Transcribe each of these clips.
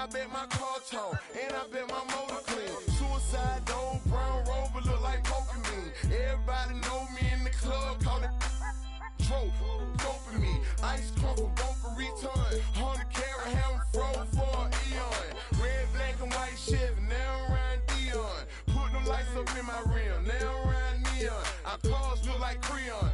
I bet my car tall, and I bet my motor clean. Suicide door, brown rover, look like Pokemon. Everybody know me in the club, call it doping me. Ice crumble, bumper return. 100 carat, have froze for an eon. Red, black, and white Chevy, now around Dion. Put them lights up in my rim, now around neon. Our cars look like Creon.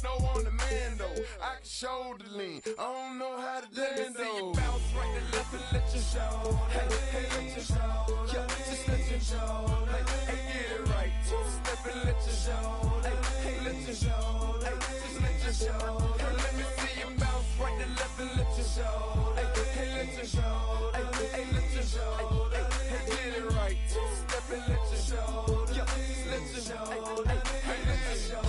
No on the man though, I can shoulder lean. I don't know how to dance though. Let me see you bounce right to left and let your show. Hey, let your show. Yeah, just let your show. Hey, get it right. Step and let your show. Hey, let your show. Hey, just let your show. Hey, let me see you bounce right to left and let your show. Hey, let your show. Hey, let your show. Hey, get it right. Step and let your show. Yeah, just let your show. Hey, let your show.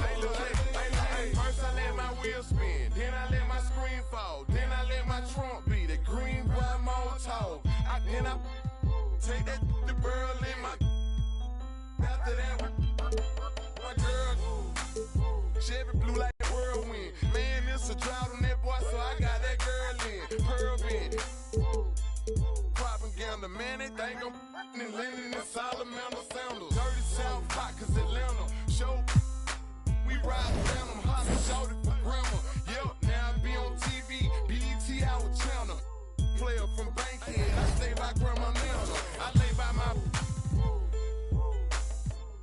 First I let my wheel spin, then I let my screen fall, then I let my trunk be the green boy Molotov. Then I take that the girl in my. After that, my girl Chevy blue like a whirlwind. Man, it's a drought on that boy, so I got that girl in. Pearl bend. Propaganda, man, they think I'm in Lennon and Salamander sandals. Dirty South Pot, cause Atlanta show. We ride around them, hustle, shorty for grandma. Yep, now I be on TV, BET, our channel. Player from Bankhead, I stay by Grandma Nana. I lay by my.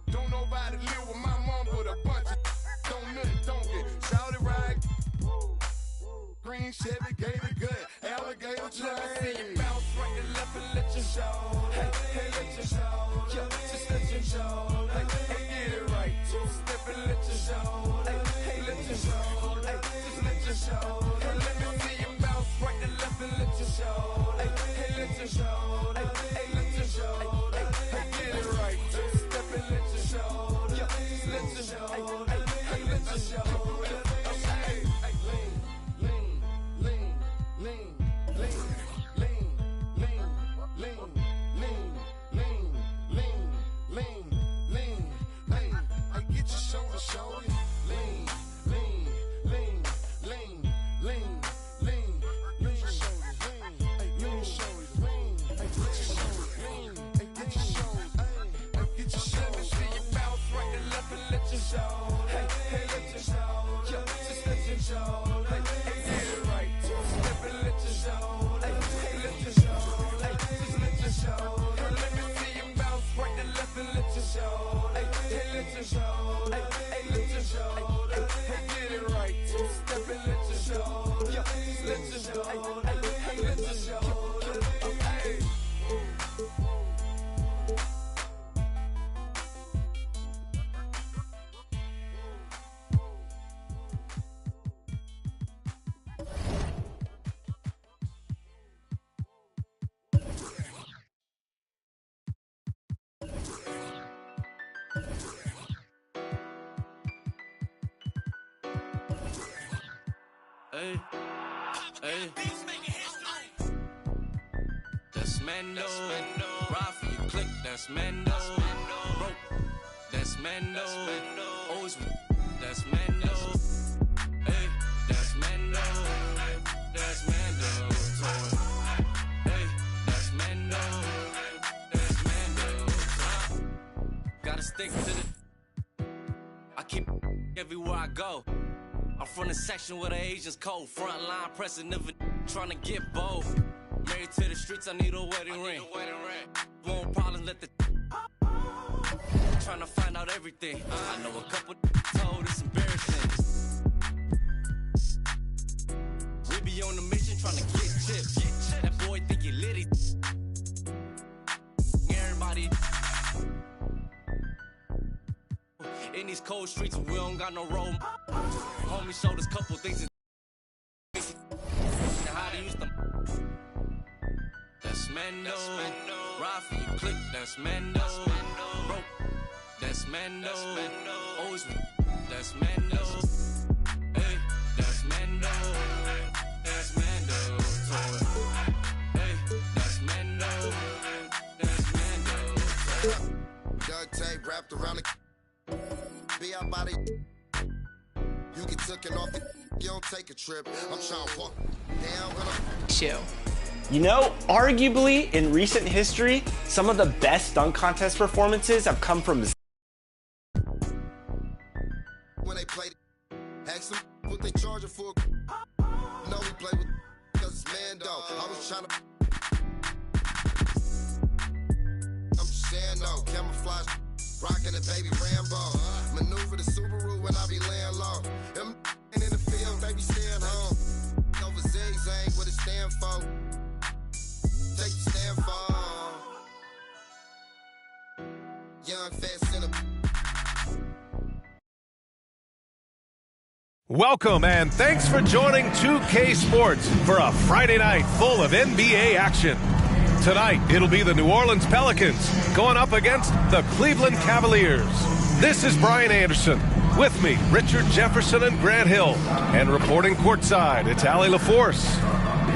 Don't nobody live with my mom, but a bunch of don't get. Shouty ride. Green Chevy, Gator gut, alligator train. Let me see you bounce right to left and let your show. Hey, let your show. Yeah, just let your show. Hey, get it right. Step and let your show. Hey, let your show. Hey, just let your show. Hey, let me see you bounce right to left and let your show. Hey, let your show. Hey, let your show. Hey, get it right. Step and let your show. Yeah, just let your show. Hey, let your show. Hey, hey. That's Mando. Ride for your click, that's Mando. Broke, that's Mando. Always, that's Mando. Hey, that's Mando. That's Mando. Hey, that's Mando. That's Mando. Gotta stick to the. I keep everywhere I go. I'm from the section where the Asians cold. Front line pressing, never trying to get bold. Married to the streets, I need a wedding ring. Won't problems, let the trying to find out everything. I know a couple told it's embarrassing. We be on the mission trying to get chips. That boy think he litty. Everybody in these cold streets, we don't got no road. Homie showed us couple things. How to use them. That's Mando. Ride for your click, that's Mando. Broke, that's Mando. Always, that's Mando. Hey, that's Mando. That's Mando. Hey, that's Mando. That's Mando. Duct tape wrapped around the. Be our body. You get taken off the. You don't take a trip. I'm trying to walk down when I'm. Chill. You know, arguably in recent history, some of the best dunk contest performances have come from When they play, ask them what they charging for. No, we play with cause it's Mando. I was trying to. I'm just saying no, camouflage, rocking the baby Rambo. Maneuver the Subaru when I be laying low. Them in the field, they be staying home. Over zigzag, what it stand for? Take the stand for. Young, fast, center. Welcome and thanks for joining 2K Sports for a Friday night full of NBA action. Tonight, it'll be the New Orleans Pelicans going up against the Cleveland Cavaliers. This is Brian Anderson. With me, Richard Jefferson and Grant Hill. And reporting courtside, it's Allie LaForce.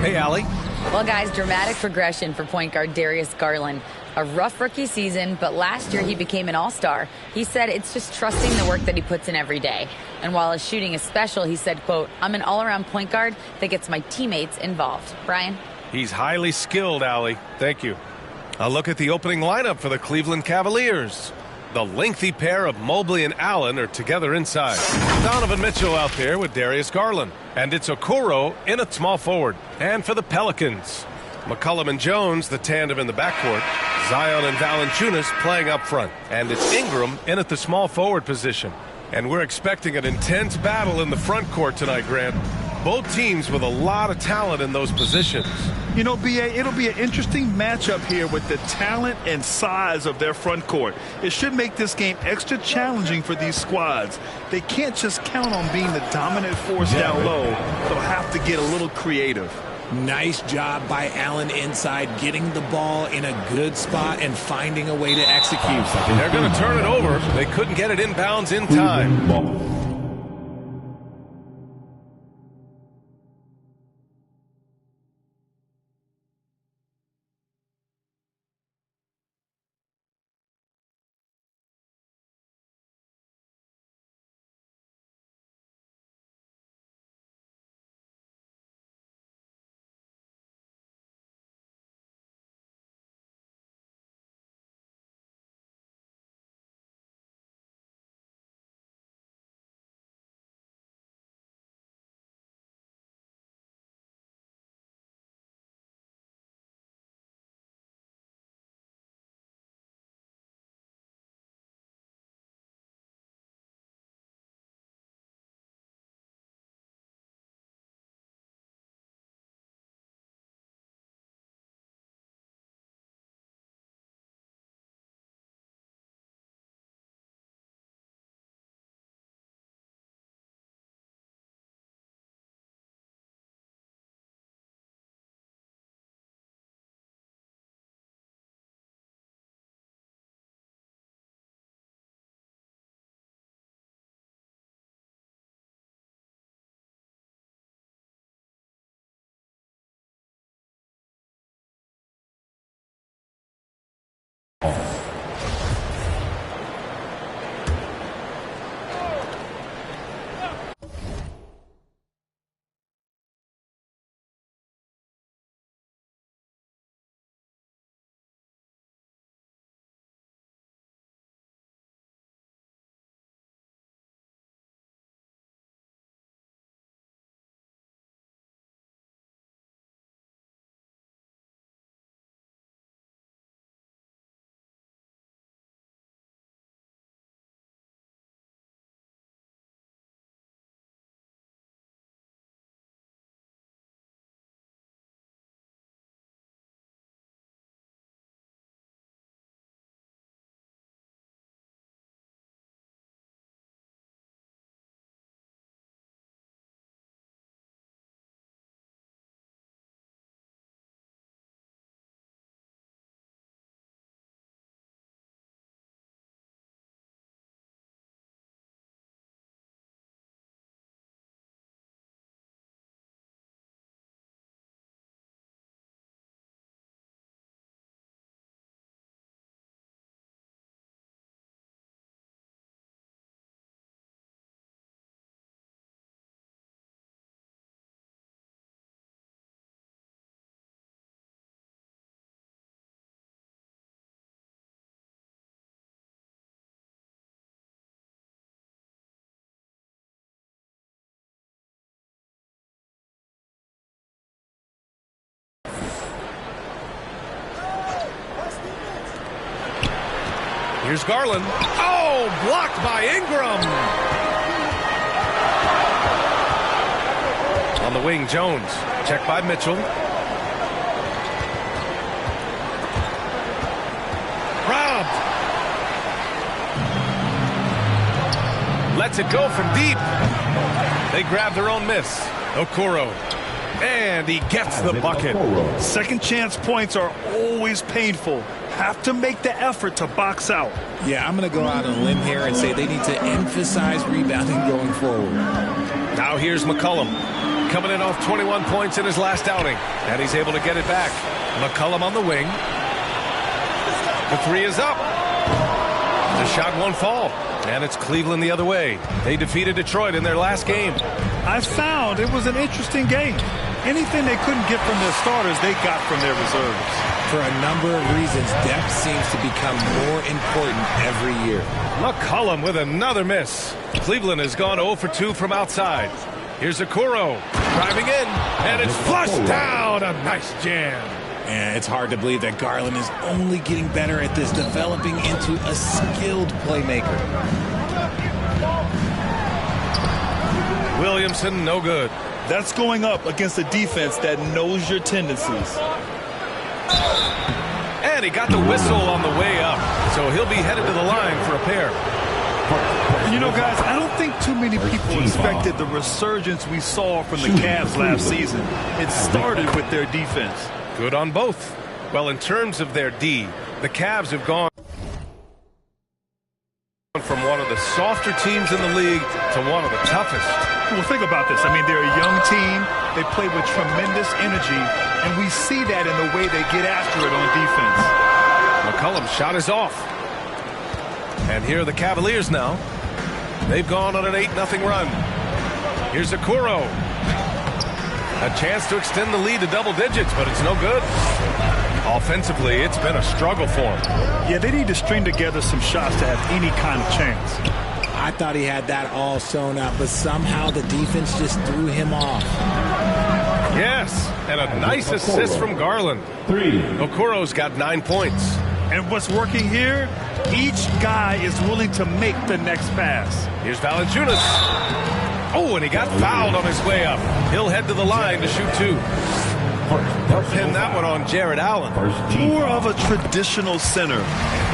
Hey, Allie. Well, guys, dramatic progression for point guard Darius Garland. A rough rookie season, but last year he became an all-star. He said it's just trusting the work that he puts in every day. And while his shooting is special, he said, quote, I'm an all-around point guard that gets my teammates involved. Brian? He's highly skilled, Allie. Thank you. A look at the opening lineup for the Cleveland Cavaliers. The lengthy pair of Mobley and Allen are together inside. Donovan Mitchell out there with Darius Garland. And it's Okoro in at small forward. And for the Pelicans, McCollum and Jones, the tandem in the backcourt. Zion and Valanciunas playing up front. And it's Ingram in at the small forward position. And we're expecting an intense battle in the front court tonight, Grant. Both teams with a lot of talent in those positions. You know, B.A., it'll be an interesting matchup here with the talent and size of their front court. It should make this game extra challenging for these squads. They can't just count on being the dominant force down low. They'll have to get a little creative. Nice job by Allen inside, getting the ball in a good spot and finding a way to execute. They're going to turn it over. They couldn't get it inbounds in time. Here's Garland. Oh, blocked by Ingram. On the wing, Jones. Checked by Mitchell. Robbed. Lets it go from deep. They grab their own miss. Okoro. And he gets the bucket. Second chance points are always painful. Have to make the effort to box out. Yeah, I'm going to go out on a limb here and say they need to emphasize rebounding going forward. Now here's McCollum. Coming in off 21 points in his last outing. And he's able to get it back. McCollum on the wing. The three is up. The shot won't fall. And it's Cleveland the other way. They defeated Detroit in their last game. I found it was an interesting game. Anything they couldn't get from their starters, they got from their reserves. For a number of reasons, depth seems to become more important every year. McCollum with another miss. Cleveland has gone 0 for 2 from outside. Here's Okoro driving in, and it's flushed down. A nice jam. And it's hard to believe that Garland is only getting better at this, developing into a skilled playmaker. Williamson, no good. That's going up against a defense that knows your tendencies. And he got the whistle on the way up, so he'll be headed to the line for a pair. You know, guys, I don't think too many people expected the resurgence we saw from the Cavs last season. It started with their defense. Good on both. Well, in terms of their D, the Cavs have gone from one of the softer teams in the league to one of the toughest. Well, think about this. I mean, they're a young team. They play with tremendous energy, and we see that in the way they get after it on defense. McCollum's shot is off. And here are the Cavaliers now. They've gone on an 8-0 run. Here's Okoro. A chance to extend the lead to double digits, but it's no good. Offensively, it's been a struggle for them. Yeah, they need to string together some shots to have any kind of chance. I thought he had that all sewn up, but somehow the defense just threw him off. Yes, and a nice assist from Garland. Okoro's got 9 points. And what's working here? Each guy is willing to make the next pass. Here's Valanciunas. Oh, and he got fouled on his way up. He'll head to the line to shoot 2. They'll pin that one on Jared Allen. More of a traditional center.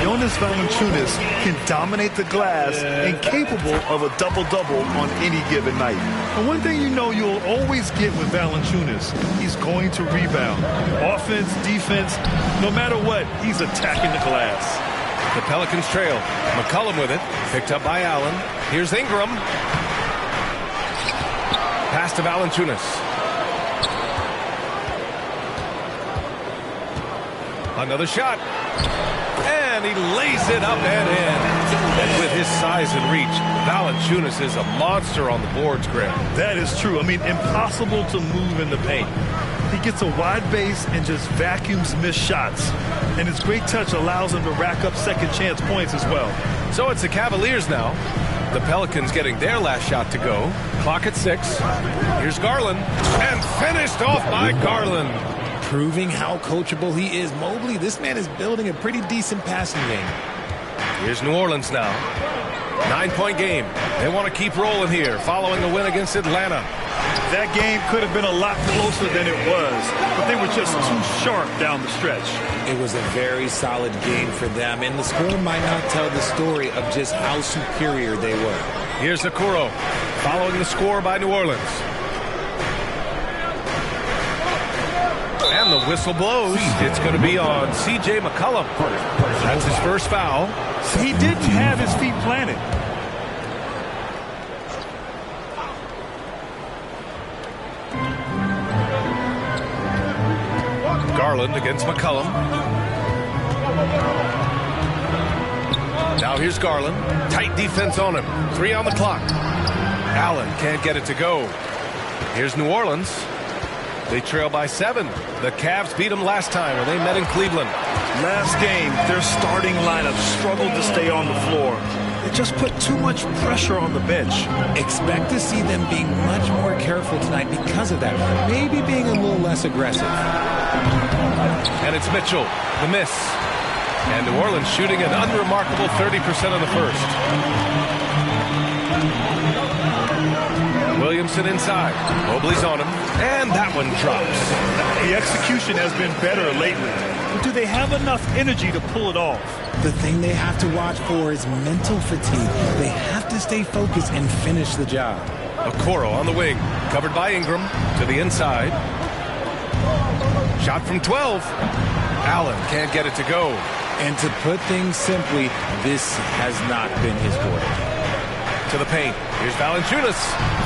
Jonas Valanciunas can dominate the glass and capable of a double-double on any given night. And one thing you know you'll always get with Valanciunas, he's going to rebound. Offense, defense, no matter what, he's attacking the glass. The Pelicans trail. McCollum with it. Picked up by Allen. Here's Ingram. Pass to Valanciunas. Another shot. And he lays it up and in. And with his size and reach, Valanciunas is a monster on the boards, Greg. That is true. I mean, impossible to move in the paint. He gets a wide base and just vacuums missed shots. And his great touch allows him to rack up second chance points as well. So it's the Cavaliers now. The Pelicans getting their last shot to go. Clock at 6. Here's Garland. And finished off by Garland. Proving how coachable he is. Mobley, this man is building a pretty decent passing game. Here's New Orleans now. 9-point game. They want to keep rolling here following a win against Atlanta. That game could have been a lot closer than it was, but they were just too sharp down the stretch. It was a very solid game for them, and the score might not tell the story of just how superior they were. Here's Okoro following the score by New Orleans. And the whistle blows. It's going to be on C.J. McCollum. That's his first foul. He didn't have his feet planted. Garland against McCollum. Now here's Garland. Tight defense on him. 3 on the clock. Allen can't get it to go. Here's New Orleans. They trail by 7. The Cavs beat them last time when they met in Cleveland. Last game, their starting lineup struggled to stay on the floor. They just put too much pressure on the bench. Expect to see them being much more careful tonight because of that. Maybe being a little less aggressive. And it's Mitchell. The miss. And New Orleans shooting an unremarkable 30% in the first. Williamson inside. Mobley's on him. And that one drops. The execution has been better lately. But do they have enough energy to pull it off? The thing they have to watch for is mental fatigue. They have to stay focused and finish the job. Okoro on the wing. Covered by Ingram. To the inside. Shot from 12. Allen can't get it to go. And to put things simply, this has not been his quarter. To the paint. Here's Valanciunas.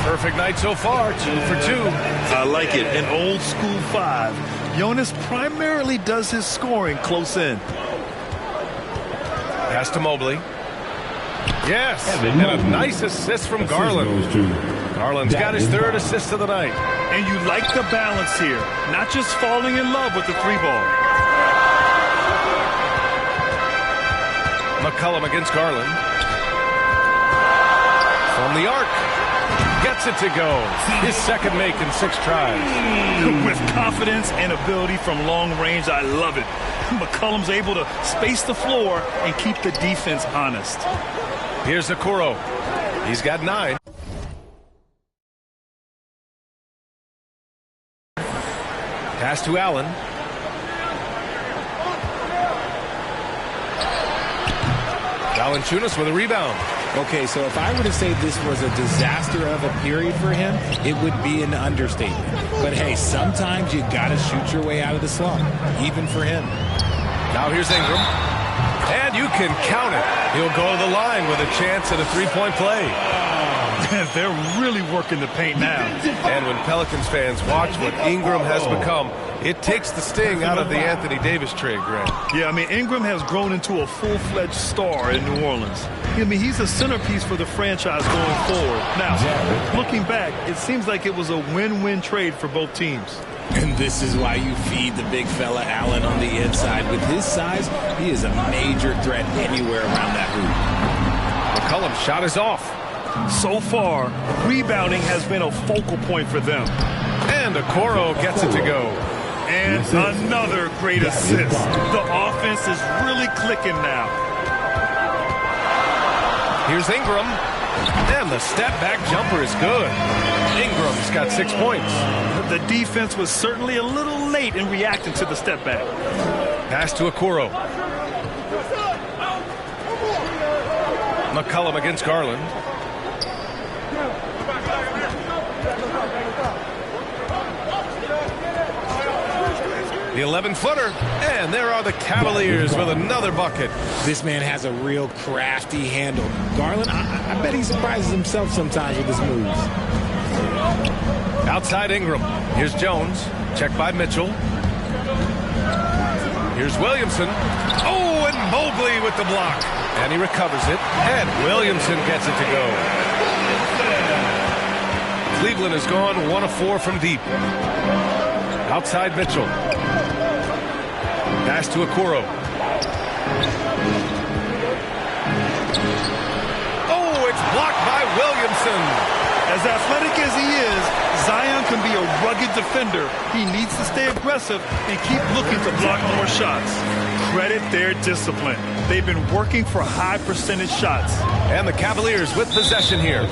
Perfect night so far. 2 for 2. I like it. An old school 5. Jonas primarily does his scoring close in. Pass to Mobley. Yes. And a nice assist from Garland. Garland's got his 3rd assist of the night. And you like the balance here. Not just falling in love with the 3-ball. McCollum against Garland. From the arc. Gets it to go. His 2nd make in 6 tries. With confidence and ability from long range, I love it. McCollum's able to space the floor and keep the defense honest. Here's Okoro. He's got 9. Pass to Allen. Valanciunas with a rebound. Okay, so if I were to say this was a disaster of a period for him, it would be an understatement. But hey, sometimes you got to shoot your way out of the slump, even for him. Now here's Ingram. And you can count it. He'll go to the line with a chance at a 3-point play. They're really working the paint now. And when Pelicans fans watch what Ingram has become, it takes the sting out of the Anthony Davis trade, Grant. Yeah, I mean, Ingram has grown into a full-fledged star in New Orleans. I mean, he's a centerpiece for the franchise going forward. Now, looking back, it seems like it was a win-win trade for both teams. And this is why you feed the big fella Allen on the inside. With his size, he is a major threat anywhere around that hoop. McCollum's shot is off. So far, rebounding has been a focal point for them. And Okoro gets it to go. And another great assist. The offense is really clicking now. Here's Ingram. And the step-back jumper is good. Ingram's got 6 points. The defense was certainly a little late in reacting to the step-back. Pass to Okoro. McCollum against Garland. The 11-footer. And there are the Cavaliers with another bucket. This man has a real crafty handle. Garland, I bet he surprises himself sometimes with his moves. Outside Ingram. Here's Jones. Checked by Mitchell. Here's Williamson. Oh, and Mobley with the block. And he recovers it. And Williamson gets it to go. Cleveland has gone 1 of 4 from deep. Outside Mitchell. Pass to Okoro. Oh, it's blocked by Williamson. As athletic as he is, Zion can be a rugged defender. He needs to stay aggressive and keep looking to block more shots. Credit their discipline. They've been working for high percentage shots. And the Cavaliers with possession here.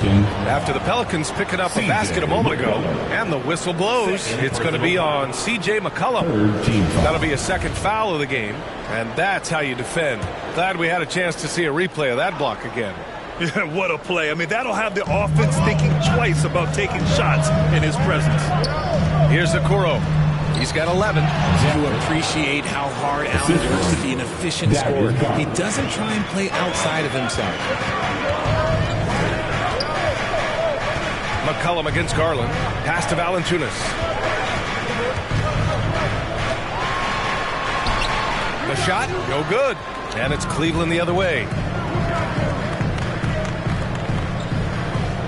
After the Pelicans picking up a basket a moment ago. And the whistle blows. It's going to be on C.J. McCollum. That'll be a 2nd foul of the game. And that's how you defend. Glad we had a chance to see a replay of that block again. Yeah, what a play. I mean, that'll have the offense thinking twice about taking shots in his presence. Here's Okoro. He's got 11. To appreciate how hard Allen works to be an efficient scorer. He doesn't try and play outside of himself. McCollum against Garland. Pass to Valanciunas. The shot, no good. And it's Cleveland the other way.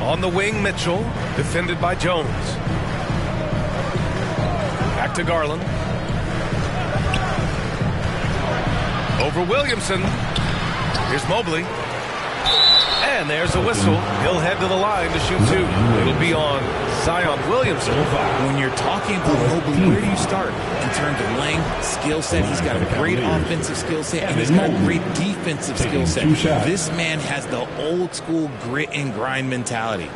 On the wing, Mitchell, defended by Jones. Back to Garland. Over Williamson. Here's Mobley. And there's a whistle. He'll head to the line to shoot 2. It'll be on Zion Williamson. When you're talking about Mobley, where do you start? In terms of length, skill set, he's got a great offensive skill set, and he's got a great defensive skill set. This man has the old school grit and grind mentality.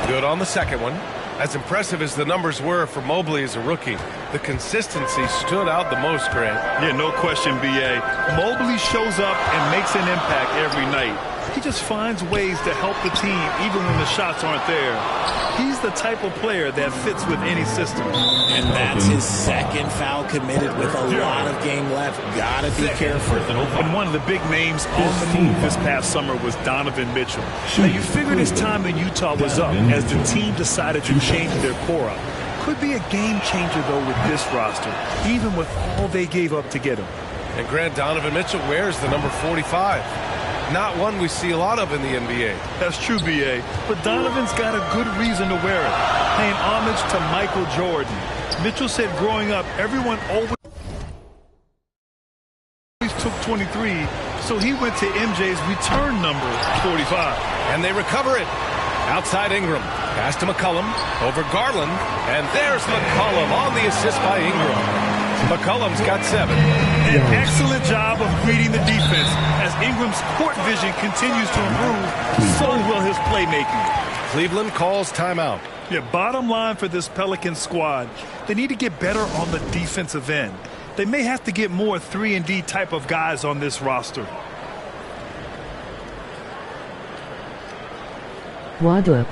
Good on the second one. As impressive as the numbers were for Mobley as a rookie, the consistency stood out the most, Grant. Yeah, no question, B.A. Mobley shows up and makes an impact every night. He just finds ways to help the team even when the shots aren't there. He's the type of player that fits with any system. And that's his second foul committed with a lot of game left. Gotta be careful. And one of the big names on the move this past summer was Donovan Mitchell. Now, you figured his time in Utah was up as the team decided to change their core up. Could be a game changer, though, with this roster, even with all they gave up to get him. And Grant, Donovan Mitchell wears the number 45. Not one we see a lot of in the NBA. That's true, B.A. But Donovan's got a good reason to wear it, paying homage to Michael Jordan. Mitchell said growing up, everyone always took 23, so he went to MJ's return number, 45. And they recover it. Outside Ingram. Pass to McCollum. Over Garland. And there's McCollum on the assist by Ingram. McCollum's got 7. An excellent job of reading the defense. As Ingram's court vision continues to improve, so will his playmaking. Cleveland calls timeout. Yeah, bottom line for this Pelicans squad, they need to get better on the defensive end. They may have to get more 3-and-D type of guys on this roster. Wardrobe.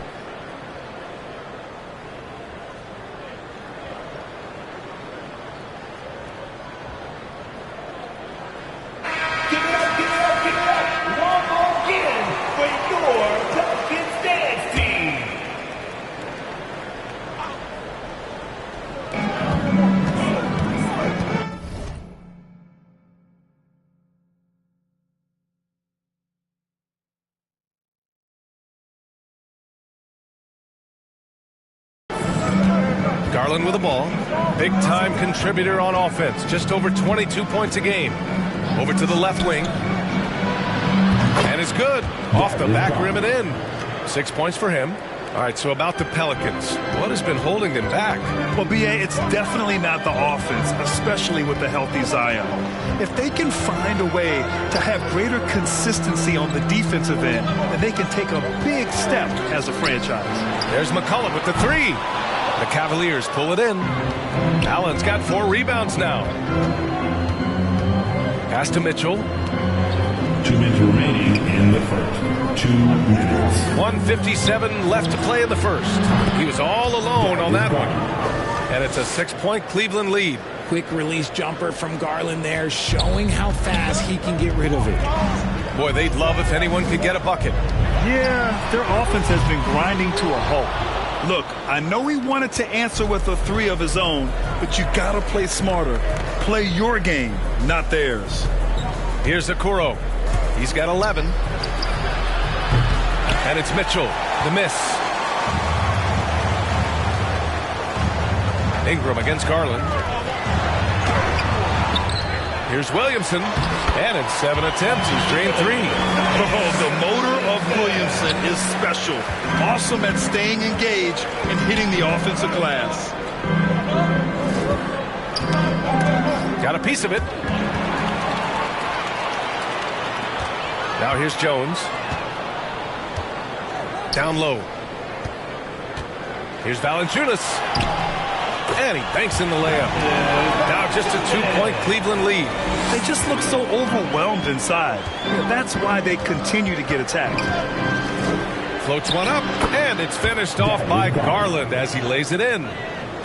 Garland with the ball. Big-time contributor on offense. Just over 22 points a game. Over to the left wing. And it's good. Off the back rim and in. 6 points for him. All right, so about the Pelicans. What has been holding them back? Well, B.A., it's definitely not the offense, especially with the healthy Zion. If they can find a way to have greater consistency on the defensive end, then they can take a big step as a franchise. There's McCollum with the 3. The Cavaliers pull it in. Allen's got 4 rebounds now. Pass to Mitchell. 2 minutes remaining in the first. 2 minutes. 1:57 left to play in the first. He was all alone on that one. And it's a 6-point Cleveland lead. Quick release jumper from Garland there, showing how fast he can get rid of it. Boy, they'd love if anyone could get a bucket. Yeah, their offense has been grinding to a halt. Look, I know he wanted to answer with a 3 of his own, but you gotta play smarter. Play your game, not theirs. Here's Okoro. He's got 11. And it's Mitchell. The miss. Ingram against Garland. Here's Williamson. And in 7 attempts, he's drained 3. Oh, the motor of Williamson is special. Awesome at staying engaged and hitting the offensive glass. Got a piece of it. Now here's Jones. Down low. Here's Valanciunas. And he banks in the layup. Now just a 2-point Cleveland lead. They just look so overwhelmed inside. That's why they continue to get attacked. Floats one up, and it's finished off by Garland as he lays it in.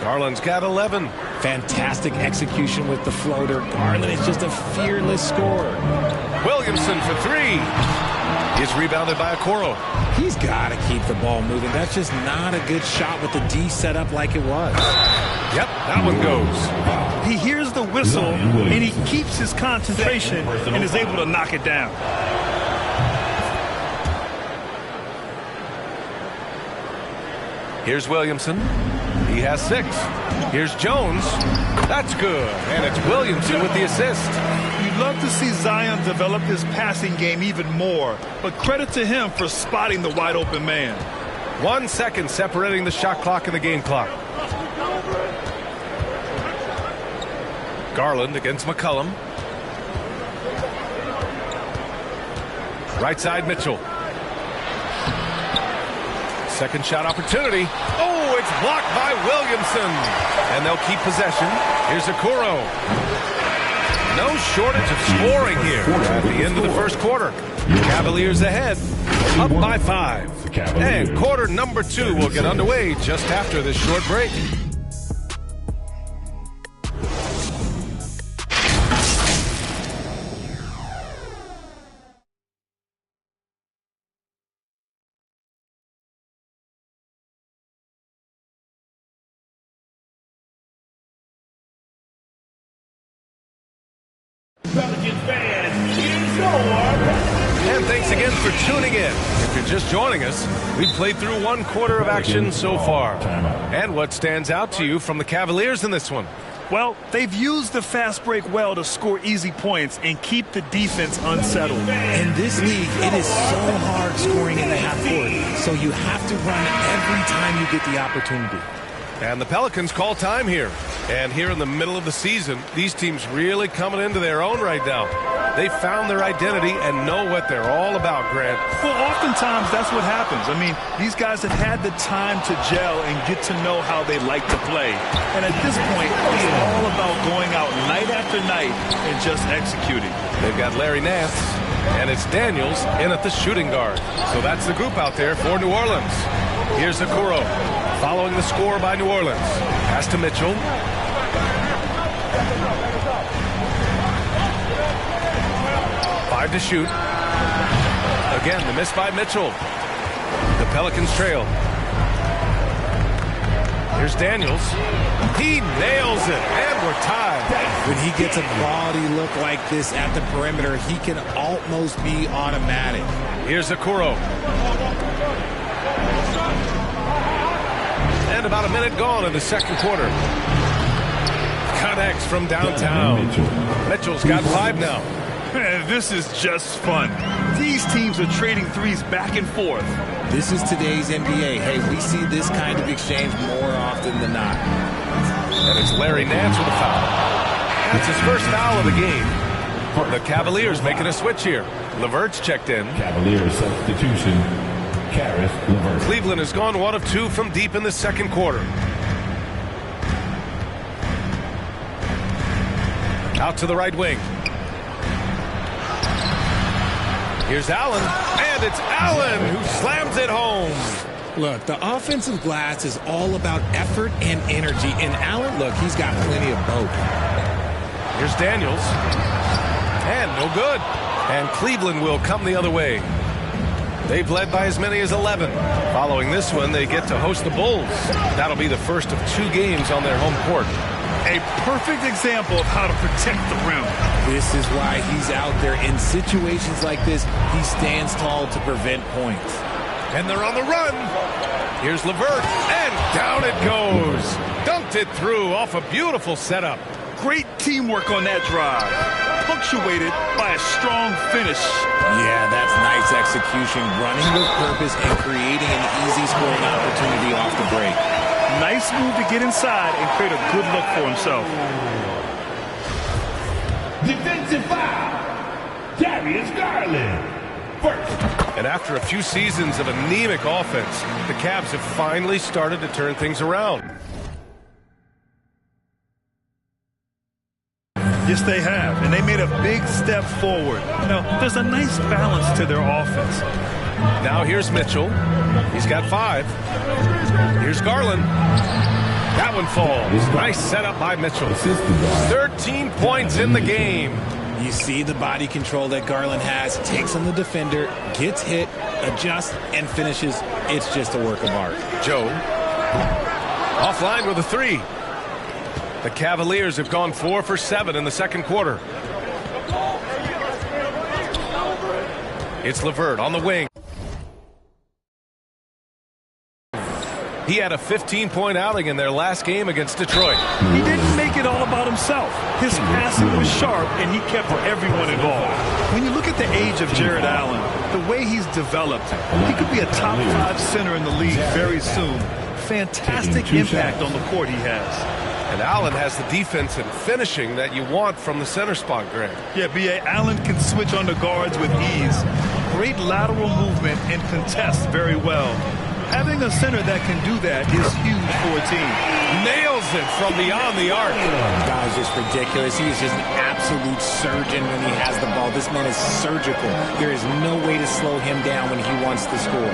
Garland's got 11. Fantastic execution with the floater. Garland is just a fearless scorer. Williamson for 3. He's rebounded by Okoro. He's got to keep the ball moving. That's just not a good shot with the D set up like it was. Yep, that one goes. He hears the whistle, and he keeps his concentration and is able to knock it down. Here's Williamson. He has 6. Here's Jones. That's good. And it's Williamson with the assist. You'd love to see Zion develop his passing game even more, but credit to him for spotting the wide open man. 1 second separating the shot clock and the game clock. Garland against McCollum. Right side Mitchell. Second shot opportunity. Oh, it's blocked by Williamson. And they'll keep possession. Here's Okoro. No shortage of scoring here at the end of the first quarter. Cavaliers ahead, up by 5. And quarter number 2 will get underway just after this short break. Pelicans fans, here's your... And thanks again for tuning in. If you're just joining us, we've played through 1 quarter of action so far. And what stands out to you from the Cavaliers in this one? Well, they've used the fast break well to score easy points and keep the defense unsettled. In this league, it is so hard scoring in the half court, so you have to run every time you get the opportunity. And the Pelicans call time here. And here in the middle of the season, these teams really coming into their own right now. They found their identity and know what they're all about, Grant. Well, oftentimes that's what happens. I mean, these guys have had the time to gel and get to know how they like to play. And at this point, it's all about going out night after night and just executing. They've got Larry Nance, and it's Daniels in at the shooting guard. So that's the group out there for New Orleans. Here's Okoro, following the score by New Orleans. Pass to Mitchell. To shoot. Again, the miss by Mitchell. The Pelicans trail. Here's Daniels. He nails it, and we're tied. When he gets a quality look like this at the perimeter, he can almost be automatic. Here's Okoro. And about a minute gone in the second quarter. Connects from downtown. Mitchell's got 5 now. Man, this is just fun. These teams are trading threes back and forth. This is today's NBA. Hey, we see this kind of exchange more often than not. And it's Larry Nance with a foul. That's his first foul of the game. The Cavaliers making a switch here. LeVert's checked in. Cavaliers substitution. Caris LeVert. Cleveland has gone 1 of 2 from deep in the second quarter. Out to the right wing. Here's Allen, and it's Allen who slams it home. Look, the offensive glass is all about effort and energy, and Allen, look, he's got plenty of both. Here's Daniels, and no good. And Cleveland will come the other way. They've led by as many as 11. Following this one, they get to host the Bulls. That'll be the first of 2 games on their home court. A perfect example of how to protect the rim. This is why he's out there. In situations like this, he stands tall to prevent points. And they're on the run. Here's LeVert, and down it goes. Dunked it through off a beautiful setup. Great teamwork on that drive, punctuated by a strong finish. Yeah, that's nice execution, running with purpose and creating an easy scoring opportunity off the break. Nice move to get inside and create a good look for himself. Defensive foul. Darius Garland. First. And after a few seasons of anemic offense, the Cavs have finally started to turn things around. Yes, they have, and they made a big step forward. You know, there's a nice balance to their offense. Now here's Mitchell. He's got 5. Here's Garland. That one falls. Nice setup by Mitchell. 13 points in the game. You see the body control that Garland has. Takes on the defender, gets hit, adjusts, and finishes. It's just a work of art. Joe. Offline with a 3. The Cavaliers have gone 4 for 7 in the second quarter. It's LeVert on the wing. He had a 15-point outing in their last game against Detroit. He didn't make it all about himself. His passing was sharp, and he kept everyone involved. When you look at the age of Jared Allen, the way he's developed, he could be a top 5 center in the league very soon. Fantastic impact on the court he has. And Allen has the defense and finishing that you want from the center spot, Greg. Yeah, B.A. Allen can switch on the guards with ease. Great lateral movement and contests very well. Having a center that can do that is huge for a team. Nails it from beyond the arc. That was just ridiculous. He is just an absolute surgeon when he has the ball. This man is surgical. There is no way to slow him down when he wants to score.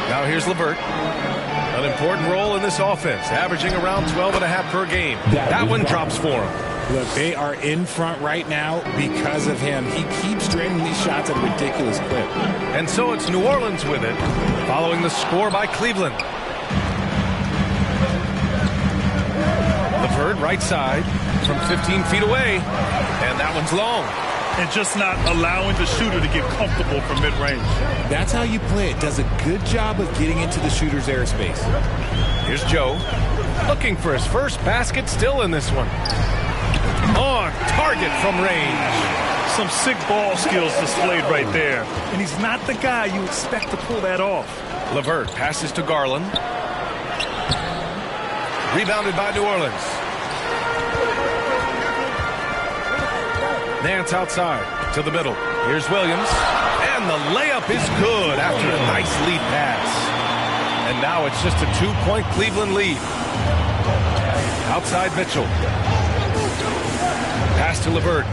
Now here's LeVert. An important role in this offense, averaging around 12.5 per game. That one drops for him. Look, they are in front right now because of him. He keeps draining these shots at a ridiculous clip. And so it's New Orleans with it, following the score by Cleveland. LeVert, right side, from 15 feet away. And that one's long. And just not allowing the shooter to get comfortable from mid-range. That's how you play it. Does a good job of getting into the shooter's airspace. Here's Joe, looking for his first basket, still in this one. On target from range. Some sick ball skills displayed right there. And he's not the guy you expect to pull that off. LeVert passes to Garland. Rebounded by New Orleans. Nance outside to the middle. Here's Williams. And the layup is good after a nice lead pass. And now it's just a 2-point Cleveland lead. Outside Mitchell. Pass to LeVert.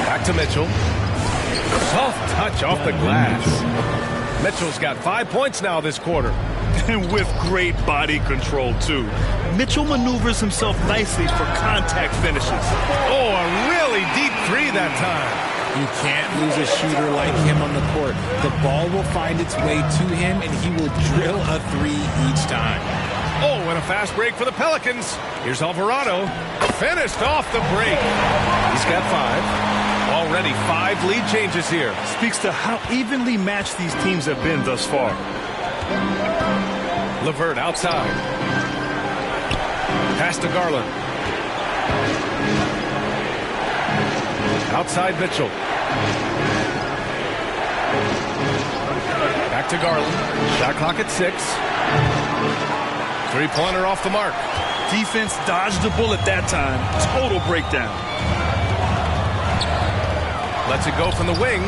Back to Mitchell. Soft touch off the glass. Mitchell's got 5 points now this quarter. And with great body control, too. Mitchell maneuvers himself nicely for contact finishes. Oh, a really deep three that time. You can't lose a shooter like him on the court. The ball will find its way to him, and he will drill a three each time. Oh, and a fast break for the Pelicans. Here's Alvarado. Finished off the break. He's got 5. Already 5 lead changes here. Speaks to how evenly matched these teams have been thus far. LeVert outside. Pass to Garland. Outside Mitchell. Back to Garland. Shot clock at 6. 3-pointer off the mark. Defense dodged the bullet that time. Total breakdown. Lets it go from the wing.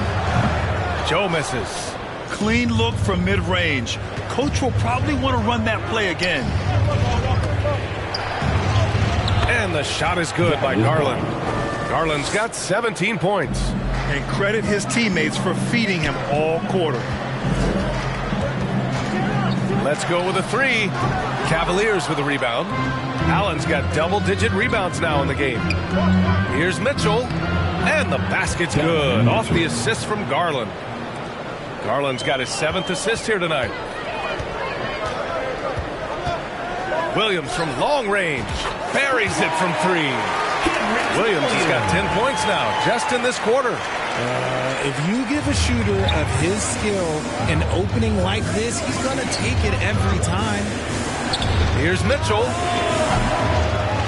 Joe misses. Clean look from mid-range. Coach will probably want to run that play again. And the shot is good by Garland. Garland's got 17 points. And credit his teammates for feeding him all quarter. Let's go with a 3. Cavaliers with a rebound. Allen's got double-digit rebounds now in the game. Here's Mitchell. And the basket's good. Off the assist from Garland. Garland's got his 7th assist here tonight. Williams from long range. Buries it from 3. Williams has got 10 points now, just in this quarter. If you give a shooter of his skill an opening like this, he's going to take it every time. Here's Mitchell.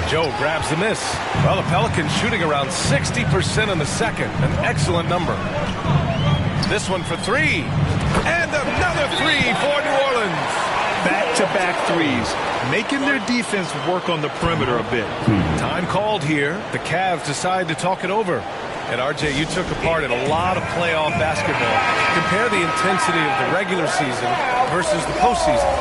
Joe grabs the miss. Well, the Pelicans shooting around 60% in the second. An excellent number. This one for 3. And another 3 for New Orleans. Back-to-back threes, making their defense work on the perimeter a bit. Time called here. The Cavs decide to talk it over. And RJ, you took a part in a lot of playoff basketball. Compare the intensity of the regular season versus the postseason.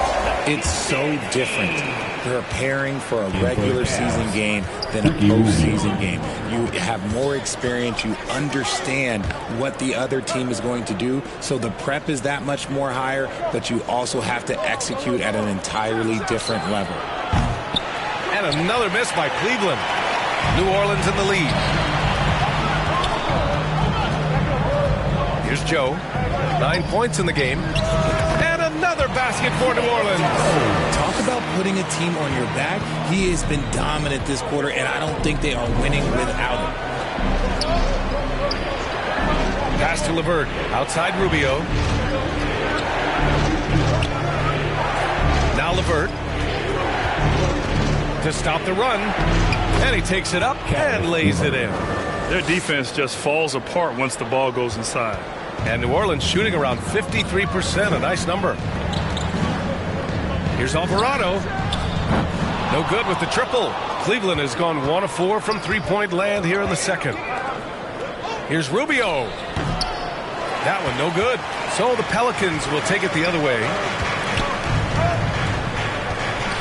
It's so different preparing for a regular season game than a postseason game. You have more experience. You understand what the other team is going to do. So the prep is that much more higher, but you also have to execute at an entirely different level. And another miss by Cleveland. New Orleans in the lead. Here's Joe. 9 points in the game. And another basket for New Orleans. Talk about putting a team on your back. He has been dominant this quarter, and I don't think they are winning without him. Pass to LeVert. Outside Rubio. Now LeVert to stop the run, and he takes it up and lays it in. Their defense just falls apart once the ball goes inside. And New Orleans shooting around 53%, a nice number. Here's Alvarado. No good with the triple. Cleveland has gone 1 of 4 from three-point land here in the second. Here's Rubio. That one no good. So the Pelicans will take it the other way.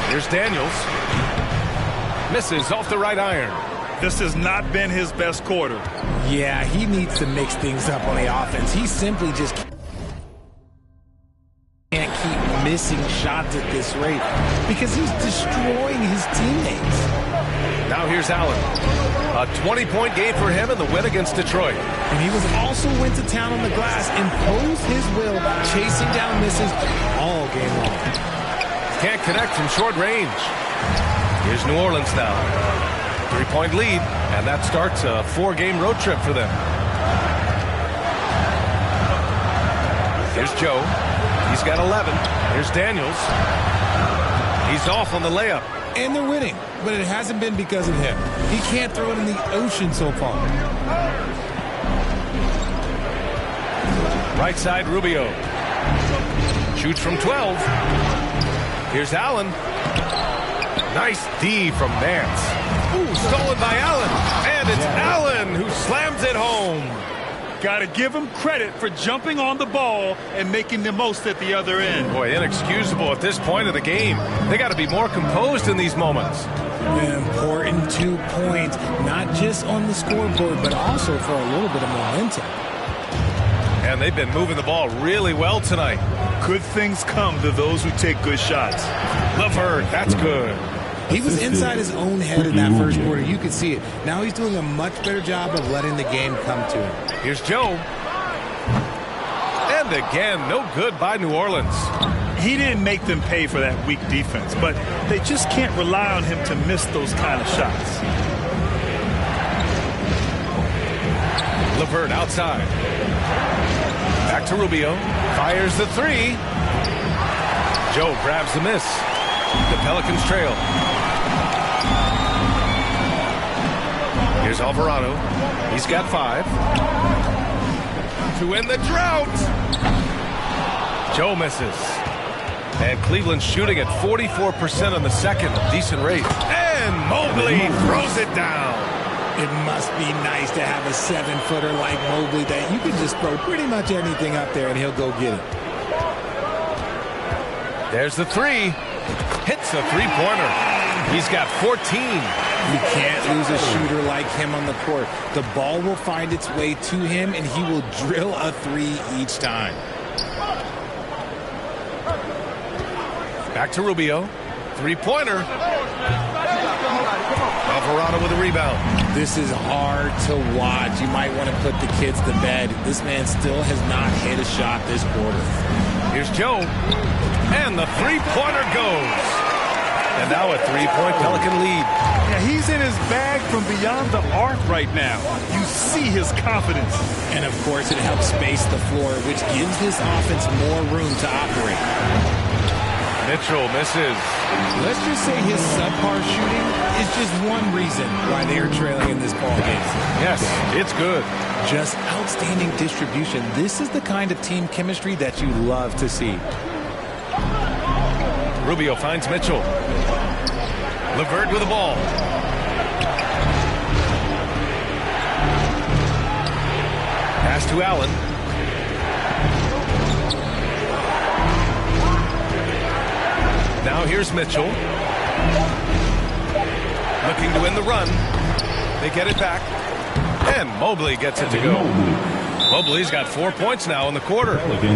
Here's Daniels. Misses off the right iron. This has not been his best quarter. Yeah, he needs to mix things up on the offense. He simply just can't keep missing shots at this rate because he's destroying his teammates. Now here's Allen. A 20-point game for him in the win against Detroit. And he was also went to town on the glass, imposed his will, chasing down misses all game long. Can't connect from short range. Here's New Orleans now. 3-point lead, and that starts a 4-game road trip for them. Here's Joe. He's got 11. Here's Daniels. He's off on the layup. And they're winning, but it hasn't been because of him. He can't throw it in the ocean so far. Right side, Rubio. Shoots from 12. Here's Allen. Nice D from Nance. Ooh, stolen by Allen. And it's Allen who slams it home. Got to give him credit for jumping on the ball and making the most at the other end. Boy, inexcusable at this point of the game. They got to be more composed in these moments. An important 2 points, not just on the scoreboard, but also for a little bit of momentum. And they've been moving the ball really well tonight. Good things come to those who take good shots. LeVert, that's good. He was inside his own head in that first quarter. You could see it. Now he's doing a much better job of letting the game come to him. Here's Joe. And again, no good by New Orleans. He didn't make them pay for that weak defense, but they just can't rely on him to miss those kind of shots. LeVert outside. Back to Rubio. Fires the 3. Joe grabs the miss. The Pelicans trail. Here's Alvarado. He's got 5. To end the drought. Joe misses. And Cleveland shooting at 44% on the second. Decent rate. And Mobley throws it down. It must be nice to have a 7-footer like Mobley that you can just throw pretty much anything up there and he'll go get it. There's the 3. Hits the 3-pointer. He's got 14. You can't lose a shooter like him on the court. The ball will find its way to him, and he will drill a 3 each time. Back to Rubio. 3-pointer. Alvarado with a rebound. This is hard to watch. You might want to put the kids to bed. This man still has not hit a shot this quarter. Here's Joe. And the 3-pointer goes. And now a 3-point Pelican lead. Yeah, he's in his bag from beyond the arc right now. You see his confidence. And, of course, it helps space the floor, which gives this offense more room to operate. Mitchell misses. Let's just say his subpar shooting is just one reason why they are trailing in this ball game. Yes, it's good. Just outstanding distribution. This is the kind of team chemistry that you love to see. Rubio finds Mitchell. LeVert with the ball. Pass to Allen. Now here's Mitchell. Looking to win the run. They get it back. And Mobley gets it to go. Mobley's got 4 points now in the quarter.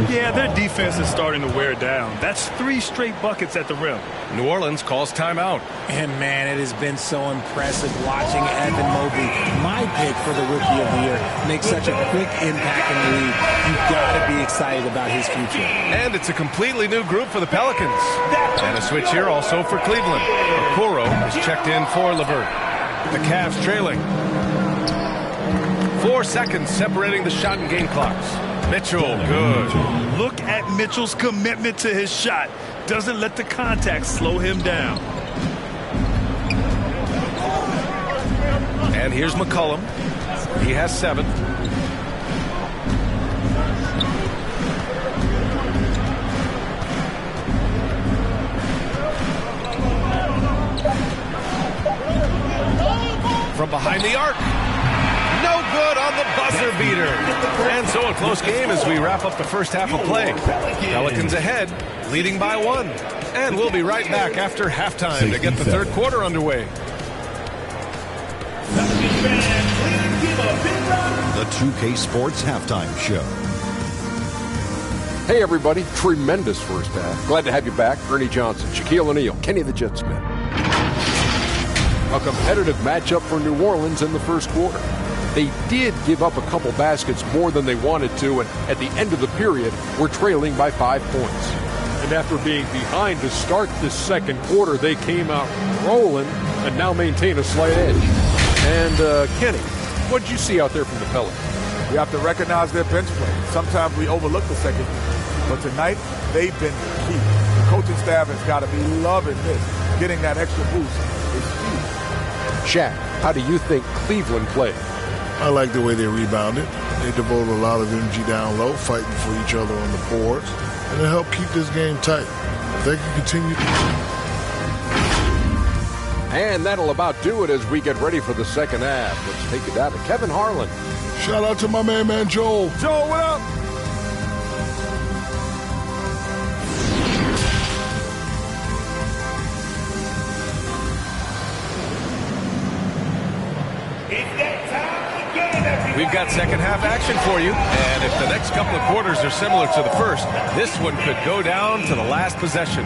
Yeah, their defense is starting to wear down. That's 3 straight buckets at the rim. New Orleans calls timeout. And, man, it has been so impressive watching Evan Mobley, my pick for the Rookie of the Year, make such a quick impact in the league. You've got to be excited about his future. And it's a completely new group for the Pelicans. And a switch here also for Cleveland. Okoro is checked in for LeVert. The Cavs trailing. 4 seconds separating the shot and game clocks. Mitchell, good. Look at Mitchell's commitment to his shot. Doesn't let the contact slow him down. And here's McCollum. He has 7. From behind the arc. No good on the buzzer beater. And so a close game as we wrap up the first half of play. Pelicans ahead, leading by 1. And we'll be right back after halftime to get the third quarter underway. The 2K Sports Halftime Show. Hey everybody, tremendous first half. Glad to have you back. Ernie Johnson, Shaquille O'Neal, Kenny the Jet Smith. A competitive matchup for New Orleans in the first quarter. They did give up a couple baskets more than they wanted to, and at the end of the period, were trailing by 5 points. And after being behind to start this second quarter, they came out rolling and now maintain a slight edge. And Kenny, what did you see out there from the Pelicans? We have to recognize their bench play. Sometimes we overlook the second, but tonight they've been the key. The coaching staff has got to be loving this. Getting that extra boost is key. Shaq, how do you think Cleveland played? I like the way they rebounded. They devoted a lot of energy down low, fighting for each other on the boards, and it helped keep this game tight. If they can continue. And that'll about do it as we get ready for the second half. Let's take it down to Kevin Harlan. Shout out to my man Joel. Joel, what up? We've got second half action for you, and if the next couple of quarters are similar to the first, this one could go down to the last possession.